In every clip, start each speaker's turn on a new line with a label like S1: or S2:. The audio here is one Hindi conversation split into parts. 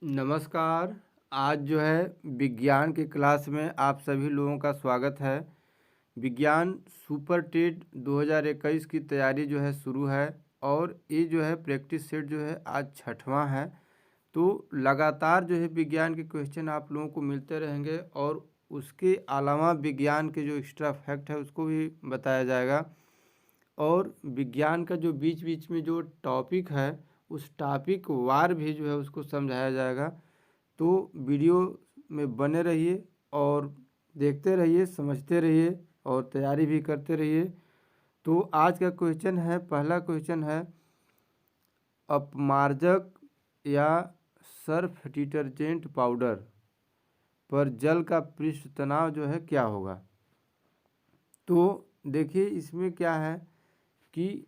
S1: नमस्कार। आज जो है विज्ञान की क्लास में आप सभी लोगों का स्वागत है। विज्ञान सुपर टेट 2021 की तैयारी जो है शुरू है और ये जो है प्रैक्टिस सेट जो है आज छठवां है। तो लगातार जो है विज्ञान के क्वेश्चन आप लोगों को मिलते रहेंगे और उसके अलावा विज्ञान के जो एक्स्ट्रा फैक्ट है उसको भी बताया जाएगा। और विज्ञान का जो बीच बीच में जो टॉपिक है उस टॉपिक वार भी जो है उसको समझाया जाएगा। तो वीडियो में बने रहिए और देखते रहिए, समझते रहिए और तैयारी भी करते रहिए। तो आज का क्वेश्चन है, पहला क्वेश्चन है, अपमार्जक या सर्फ डिटर्जेंट पाउडर पर जल का पृष्ठ तनाव जो है क्या होगा। तो देखिए इसमें क्या है कि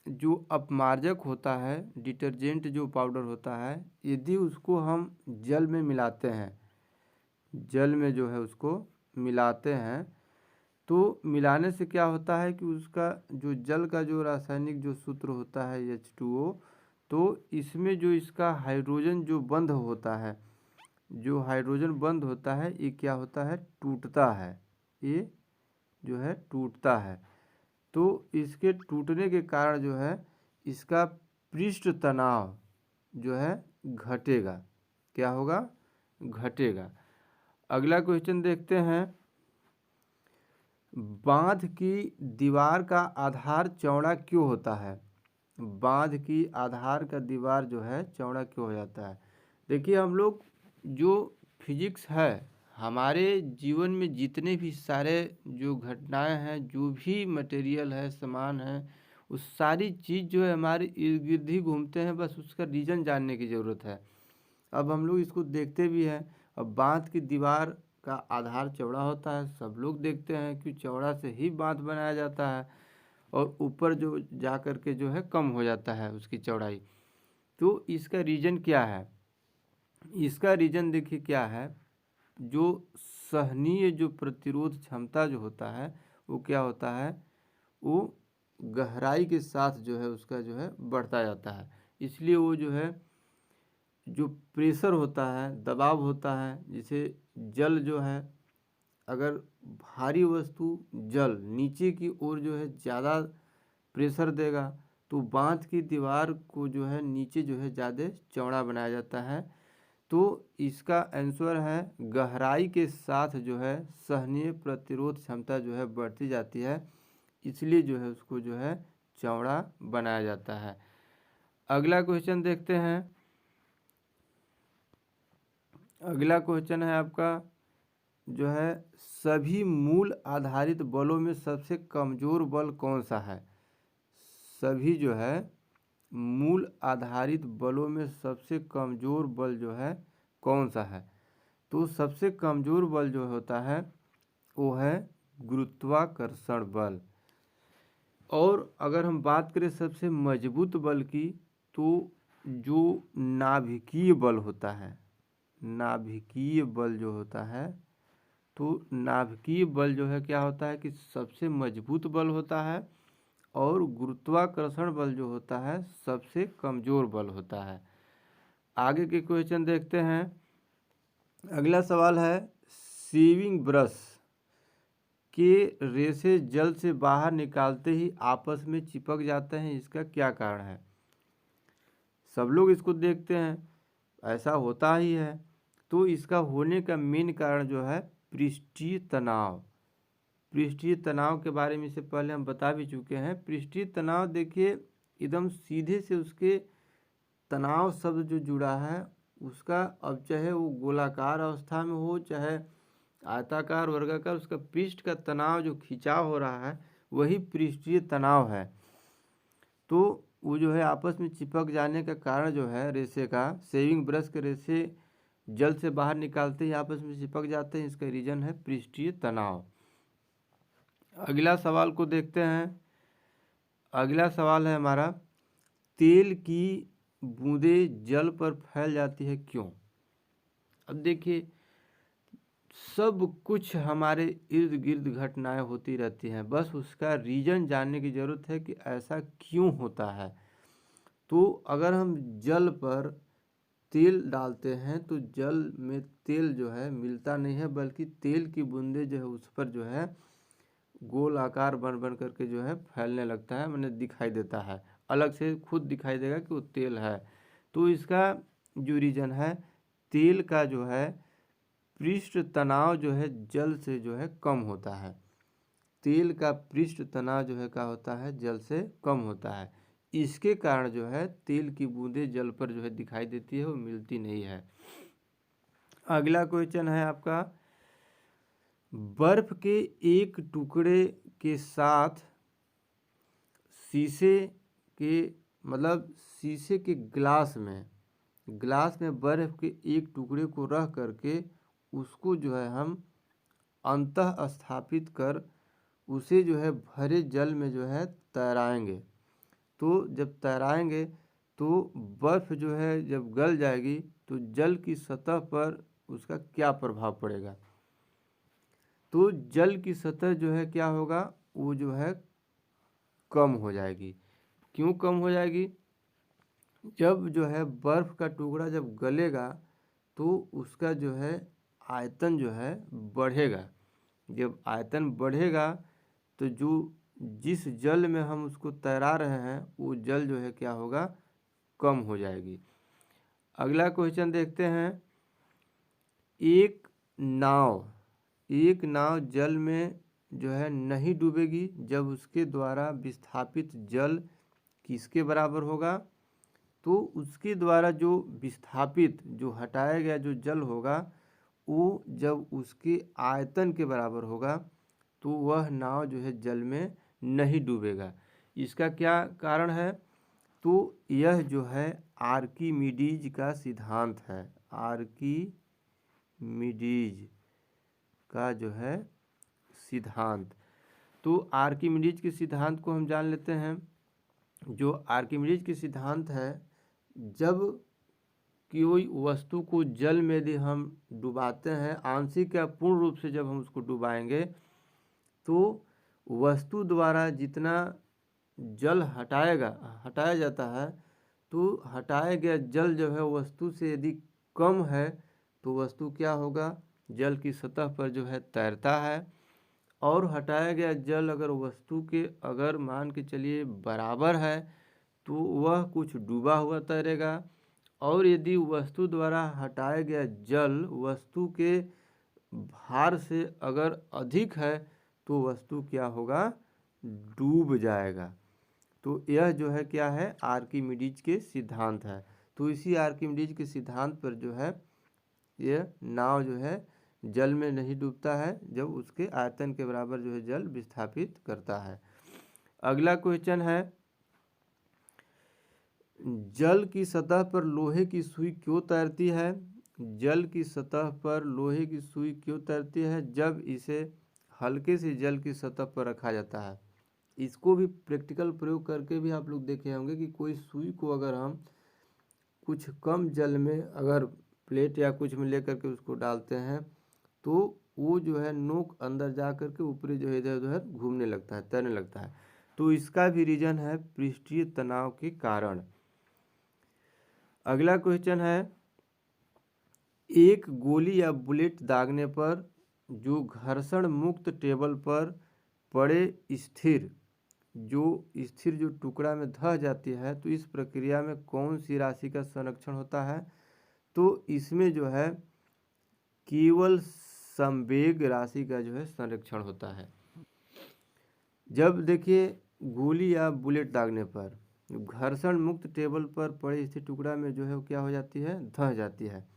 S1: जो अपमार्जक होता है, डिटर्जेंट जो पाउडर होता है, यदि उसको हम जल में मिलाते हैं, जल में जो है उसको मिलाते हैं, तो मिलाने से क्या होता है कि उसका जो जल का जो रासायनिक जो सूत्र होता है H2O, तो इसमें जो इसका हाइड्रोजन जो बंध होता है, जो हाइड्रोजन बंध होता है ये क्या होता है, टूटता है। ये जो है टूटता है। तो इसके टूटने के कारण जो है इसका पृष्ठ तनाव जो है घटेगा। क्या होगा? घटेगा। अगला क्वेश्चन देखते हैं, बांध की दीवार का आधार चौड़ा क्यों होता है। बांध की आधार का दीवार जो है चौड़ा क्यों हो जाता है। देखिए हम लोग जो फिजिक्स है, हमारे जीवन में जितने भी सारे जो घटनाएं हैं, जो भी मटेरियल है, सामान है, उस सारी चीज़ जो है हमारे इर्द गिर्द ही घूमते हैं। बस उसका रीज़न जानने की ज़रूरत है। अब हम लोग इसको देखते भी हैं। अब बांध की दीवार का आधार चौड़ा होता है, सब लोग देखते हैं कि चौड़ा से ही बांध बनाया जाता है और ऊपर जो जा कर के जो है कम हो जाता है उसकी चौड़ाई। तो इसका रीज़न क्या है? इसका रीज़न देखिए क्या है, जो सहनीय जो प्रतिरोध क्षमता जो होता है वो क्या होता है, वो गहराई के साथ जो है उसका जो है बढ़ता जाता है। इसलिए वो जो है जो प्रेशर होता है, दबाव होता है, जैसे जल जो है, अगर भारी वस्तु जल नीचे की ओर जो है ज़्यादा प्रेशर देगा तो बांध की दीवार को जो है नीचे जो है ज़्यादा चौड़ा बनाया जाता है। तो इसका आंसर है गहराई के साथ जो है सहनीय प्रतिरोध क्षमता जो है बढ़ती जाती है, इसलिए जो है उसको जो है चौड़ा बनाया जाता है। अगला क्वेश्चन देखते हैं। अगला क्वेश्चन है आपका जो है, सभी मूल आधारित बलों में सबसे कमज़ोर बल कौन सा है। सभी जो है मूल आधारित बलों में सबसे कमज़ोर बल जो है कौन सा है। तो सबसे कमज़ोर बल जो होता है वो है गुरुत्वाकर्षण बल। और अगर हम बात करें सबसे मजबूत बल की, तो जो नाभिकीय बल होता है, नाभिकीय बल जो होता है, तो नाभिकीय बल जो है क्या होता है कि सबसे मजबूत बल होता है और गुरुत्वाकर्षण बल जो होता है सबसे कमज़ोर बल होता है। आगे के क्वेश्चन देखते हैं। अगला सवाल है, शेविंग ब्रश के रेशे जल से बाहर निकालते ही आपस में चिपक जाते हैं, इसका क्या कारण है। सब लोग इसको देखते हैं, ऐसा होता ही है। तो इसका होने का मेन कारण जो है पृष्ठीय तनाव। पृष्ठीय तनाव के बारे में इससे पहले हम बता भी चुके हैं। पृष्ठीय तनाव देखिए एकदम सीधे से उसके तनाव शब्द जो जुड़ा है उसका, अब चाहे वो गोलाकार अवस्था में हो चाहे आयताकार वर्गाकार, उसका पृष्ठ का तनाव जो खिंचाव हो रहा है वही पृष्ठीय तनाव है। तो वो जो है आपस में चिपक जाने का कारण जो है रेशे का, शेविंग ब्रश के रेशे जल से बाहर निकालते ही आपस में चिपक जाते हैं, इसका रीजन है पृष्ठीय तनाव। अगला सवाल को देखते हैं। अगला सवाल है हमारा, तेल की बूंदें जल पर फैल जाती है क्यों। अब देखिए सब कुछ हमारे इर्द गिर्द घटनाएं होती रहती हैं, बस उसका रीज़न जानने की ज़रूरत है कि ऐसा क्यों होता है। तो अगर हम जल पर तेल डालते हैं तो जल में तेल जो है मिलता नहीं है, बल्कि तेल की बूंदे जो है उस पर जो है गोल आकार बन बन करके जो है फैलने लगता है, मैंने दिखाई देता है, अलग से खुद दिखाई देगा कि वो तेल है। तो इसका जो रीजन है, तेल का जो है पृष्ठ तनाव जो है जल से जो है कम होता है। तेल का पृष्ठ तनाव जो है क्या होता है, जल से कम होता है। इसके कारण जो है तेल की बूंदें जल पर जो है दिखाई देती है, वो मिलती नहीं है। अगला क्वेश्चन है आपका, बर्फ के एक टुकड़े के साथ शीशे के मतलब शीशे के ग्लास में बर्फ के एक टुकड़े को रख करके उसको जो है हम अंतः स्थापित कर उसे जो है भरे जल में जो है तैराएंगे। तो जब तैराएंगे तो बर्फ़ जो है जब गल जाएगी तो जल की सतह पर उसका क्या प्रभाव पड़ेगा। तो जल की सतह जो है क्या होगा, वो जो है कम हो जाएगी। क्यों कम हो जाएगी, जब जो है बर्फ़ का टुकड़ा जब गलेगा तो उसका जो है आयतन जो है बढ़ेगा। जब आयतन बढ़ेगा तो जो जिस जल में हम उसको तैरा रहे हैं वो जल जो है क्या होगा, कम हो जाएगी। अगला क्वेश्चन देखते हैं, एक नाव जल में जो है नहीं डूबेगी जब उसके द्वारा विस्थापित जल किसके बराबर होगा। तो उसके द्वारा जो विस्थापित जो हटाया गया जो जल होगा वो जब उसके आयतन के बराबर होगा तो वह नाव जो है जल में नहीं डूबेगा। इसका क्या कारण है, तो यह जो है आर्किमिडीज का सिद्धांत है। आर्किमिडीज का जो है सिद्धांत, तो आर्किमिडीज के सिद्धांत को हम जान लेते हैं। जो आर्किमिडीज के सिद्धांत है, जब कोई वस्तु को जल में यदि हम डुबाते हैं, आंशिक या पूर्ण रूप से जब हम उसको डुबाएंगे तो वस्तु द्वारा जितना जल हटाया जाता है, तो हटाया गया जल जो है वस्तु से यदि कम है तो वस्तु क्या होगा, जल की सतह पर जो है तैरता है। और हटाया गया जल अगर वस्तु के अगर मान के चलिए बराबर है तो वह कुछ डूबा हुआ तैरेगा। और यदि वस्तु द्वारा हटाया गया जल वस्तु के भार से अगर अधिक है तो वस्तु क्या होगा, डूब जाएगा। तो यह जो है क्या है, आर्किमिडीज के सिद्धांत है। तो इसी आर्किमिडीज के सिद्धांत पर जो है यह नाव जो है जल में नहीं डूबता है जब उसके आयतन के बराबर जो है जल विस्थापित करता है। अगला क्वेश्चन है, जल की सतह पर लोहे की सुई क्यों तैरती है। जल की सतह पर लोहे की सुई क्यों तैरती है, जब इसे हल्के से जल की सतह पर रखा जाता है। इसको भी प्रैक्टिकल प्रयोग करके भी आप लोग देखे होंगे कि कोई सुई को अगर हम कुछ कम जल में अगर प्लेट या कुछ में लेकर के उसको डालते हैं तो वो जो है नोक अंदर जा कर के ऊपरी जो है इधर उधर घूमने लगता है, तैरने लगता है। तो इसका भी रीजन है पृष्ठीय तनाव के कारण। अगला क्वेश्चन है, एक गोली या बुलेट दागने पर जो घर्षण मुक्त टेबल पर पड़े स्थिर जो टुकड़ा में ढह जाती है, तो इस प्रक्रिया में कौन सी राशि का संरक्षण होता है। तो इसमें जो है केवल संवेग राशि का जो है संरक्षण होता है। जब देखिए गोली या बुलेट दागने पर घर्षण मुक्त टेबल पर पड़े स्थिर टुकड़ा में जो है वो क्या हो जाती है, ढह जाती है।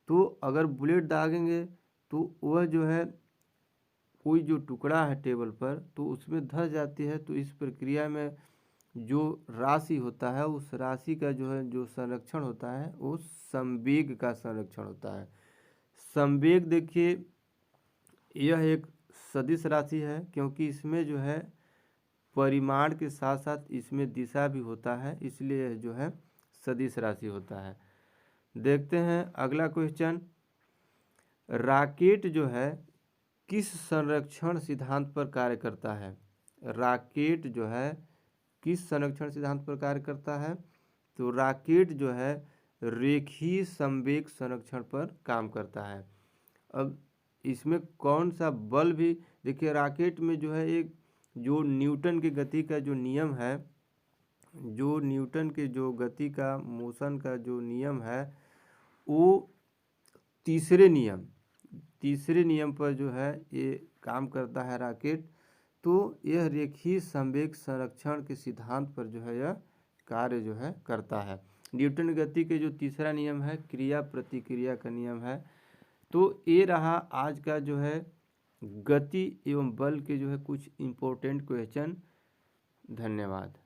S1: तो अगर बुलेट दागेंगे तो वह जो है कोई जो टुकड़ा है टेबल पर तो उसमें धंस जाती है। तो इस प्रक्रिया में जो राशि होता है उस राशि का जो है जो संरक्षण होता है वो संवेग का संरक्षण होता है। संवेग देखिए यह एक सदिश राशि है, क्योंकि इसमें जो है परिमाण के साथ साथ इसमें दिशा भी होता है, इसलिए यह जो है सदिश राशि होता है। देखते हैं अगला क्वेश्चन, रॉकेट जो है किस संरक्षण सिद्धांत पर कार्य करता है। रॉकेट जो है किस संरक्षण सिद्धांत पर कार्य करता है, तो रॉकेट जो है रेखीय संवेग संरक्षण पर काम करता है। अब इसमें कौन सा बल भी, देखिए रॉकेट में जो है एक जो न्यूटन की गति का जो नियम है, जो न्यूटन के जो गति का मोशन का जो नियम है, वो तीसरे नियम पर जो है ये काम करता है रॉकेट। तो यह रेखीय संवेग संरक्षण के सिद्धांत पर जो है यह कार्य जो है करता है। न्यूटन गति के जो तीसरा नियम है क्रिया प्रतिक्रिया का नियम है। तो ये रहा आज का जो है गति एवं बल के जो है कुछ इम्पोर्टेंट क्वेश्चन। धन्यवाद।